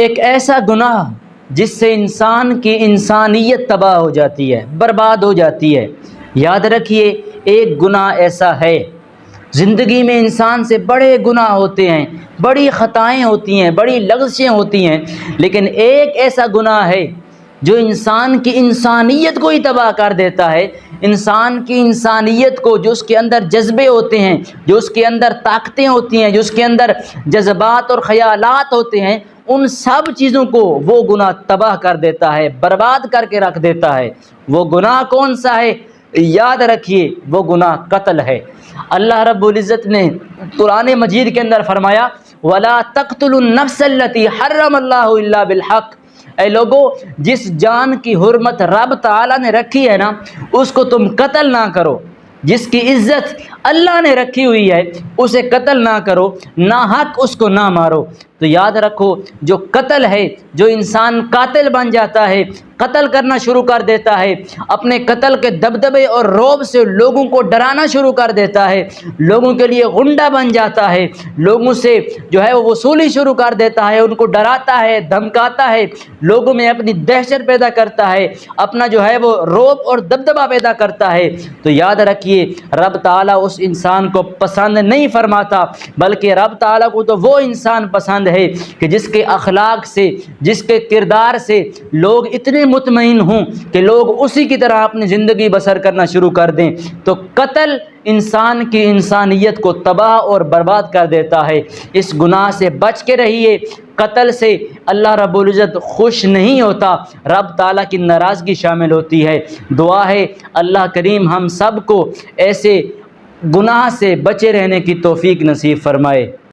ایک ایسا گناہ جس سے انسان کی انسانیت تباہ ہو جاتی ہے، برباد ہو جاتی ہے۔ یاد رکھیے، ایک گناہ ایسا ہے، زندگی میں انسان سے بڑے گناہ ہوتے ہیں، بڑی خطائیں ہوتی ہیں، بڑی لغزشیں ہوتی ہیں، لیکن ایک ایسا گناہ ہے جو انسان کی انسانیت کو ہی تباہ کر دیتا ہے۔ انسان کی انسانیت کو، جو اس کے اندر جذبے ہوتے ہیں، جو اس کے اندر طاقتیں ہوتی ہیں، جو اس کے اندر جذبات اور خیالات ہوتے ہیں، ان سب چیزوں کو وہ گناہ تباہ کر دیتا ہے، برباد کر کے رکھ دیتا ہے۔ وہ گناہ کون سا ہے؟ یاد رکھیے، وہ گناہ قتل ہے۔ اللہ رب العزت نے قرآن مجید کے اندر فرمایا وَلَا تَقْتُلُوا النَّفْسَ الَّتِي حَرَّمَ اللَّهُ إِلَّا بِالْحَقِّ۔ اے لوگو، جس جان کی حرمت رب تعالیٰ نے رکھی ہے نا، اس کو تم قتل نہ کرو۔ جس کی عزت اللہ نے رکھی ہوئی ہے، اسے قتل نہ کرو، ناحق اس کو نہ مارو۔ تو یاد رکھو، جو قتل ہے، جو انسان قاتل بن جاتا ہے، قتل کرنا شروع کر دیتا ہے، اپنے قتل کے دبدبے اور رعب سے لوگوں کو ڈرانا شروع کر دیتا ہے، لوگوں کے لیے غنڈہ بن جاتا ہے، لوگوں سے جو ہے وہ وصولی شروع کر دیتا ہے، ان کو ڈراتا ہے، دھمکاتا ہے، لوگوں میں اپنی دہشت پیدا کرتا ہے، اپنا جو ہے وہ رعب اور دبدبہ پیدا کرتا ہے، تو یاد رکھیے رب تعالیٰ اس انسان کو پسند نہیں فرماتا، بلکہ رب تعالیٰ کو تو وہ انسان پسند ہے کہ جس کے اخلاق سے، جس کے کردار سے لوگ اتنے مطمئن ہوں کہ لوگ اسی کی طرح اپنی زندگی بسر کرنا شروع کر دیں۔ تو قتل انسان کی انسانیت کو تباہ اور برباد کر دیتا ہے۔ اس گناہ سے بچ کے رہیے۔ قتل سے اللہ رب العزت خوش نہیں ہوتا، رب تعالیٰ کی ناراضگی شامل ہوتی ہے۔ دعا ہے اللہ کریم ہم سب کو ایسے گناہ سے بچے رہنے کی توفیق نصیب فرمائے۔